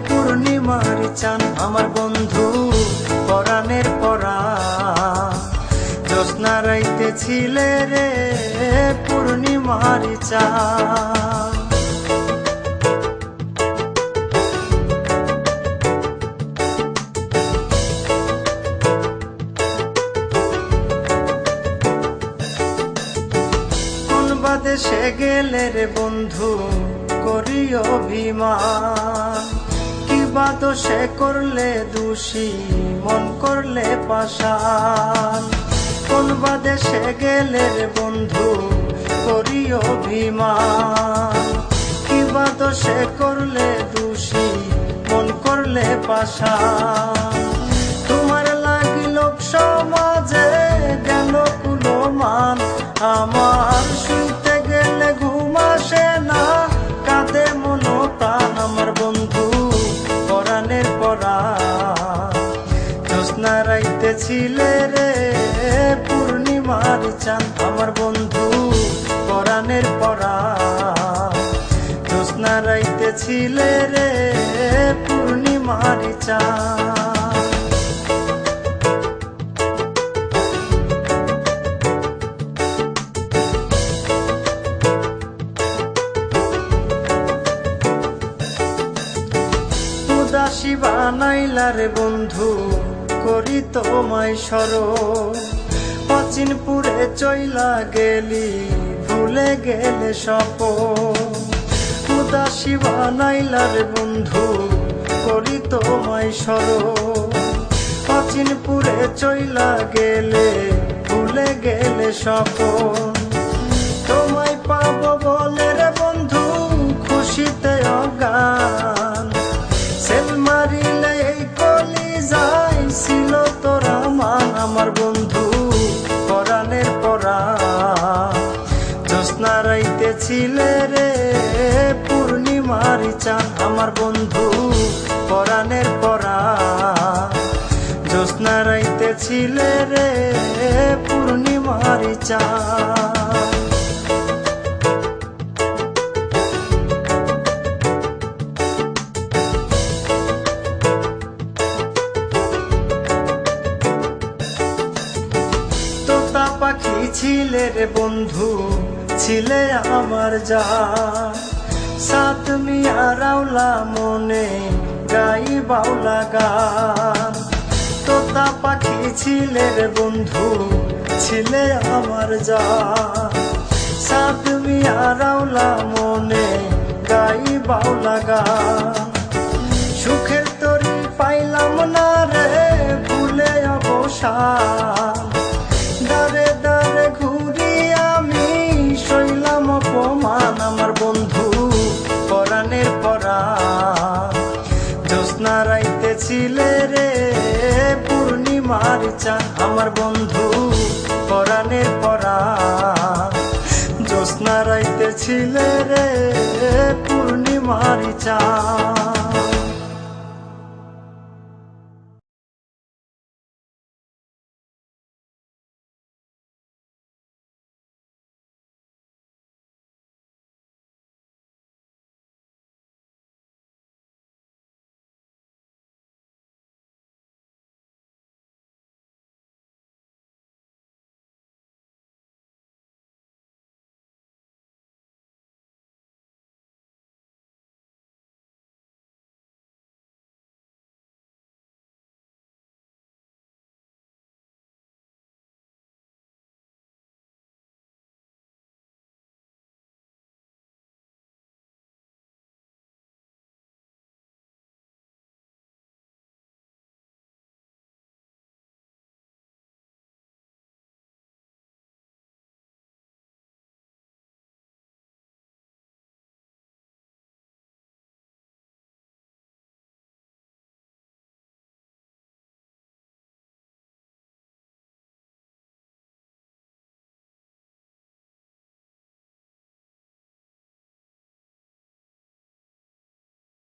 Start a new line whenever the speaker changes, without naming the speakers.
পূর্ণিমার চাঁদ আমার বন্ধু পরাণের পরাণ। জ্যোৎস্না রাইতে ছিলে রে পূর্ণিমার চাঁদ। দেশে গেলে রে বন্ধু করি অভিমান, কিবা দোষে করলে দোষী মন করলে পাষাণ। কোন বা দেশে গেলে রে বন্ধু করি অভিমান, কিবা দোষে করলে দোষী মন করলে পাষাণ। তোমার লাগি লোক সমাজে গেল কুলমান, আমার শুইতে গেলে ঘুম আসে না, কাঁদে মন প্রাণ আমার বন্ধু পরাণের পরাণ। জ্যোৎস্না রাইতে ছিলে রে পূর্ণিমার চাঁদ আমার বন্ধু পরাণের পরাণ। জ্যোৎস্না রাইতে ছিলে রে পূর্ণিমার চাঁদ। উদাসী বানাইলা রে বন্ধু করি তোমায় স্মরণ, অচিনপুরে চইলা গেলি ভুলে গেলে স্বপন। উদাসী বানাইলা রে বন্ধু করি তোমায় স্মরণ, অচিনপুরে চইলা গেলে ভুলে গেলে স্বপন। তোমায় পাবো বলে রে বন্ধু খুশিতে অজ্ঞান, সেল মারিলে এই কলিজায় ছিল তোরা মান আমার বন্ধু পরাণের পরাণ। জ্যোৎস্না রাইতে ছিলে রে পূর্ণিমার চাঁদ আমার বন্ধু পরাণের পরাণ। জ্যোৎস্না রাইতে ছিলে রে পূর্ণিমার চাঁদ। পাখি ছিলে রে বন্ধু ছিলে আমার জান, সাত মিয়া রাউলা মনে গাই বাউলা গান। তোতা পাখি ছিলে রে বন্ধু ছিলে আমার জান, সাত মিয়া রাউলা মনে গাই বাউলা গান। সুখের তরি পাইলাম না রে ভুলে অবসান, দারে দারে ঘুরি আমি শৈলাম অপমান আমার বন্ধু পরাণের পরাণ। জ্যোৎস্না রাইতে ছিলে রে পূর্ণিমার চাঁদ আমার বন্ধু পরাণের পরাণ। জ্যোৎস্না রাইতে ছিলে রে পূর্ণিমার চাঁদ।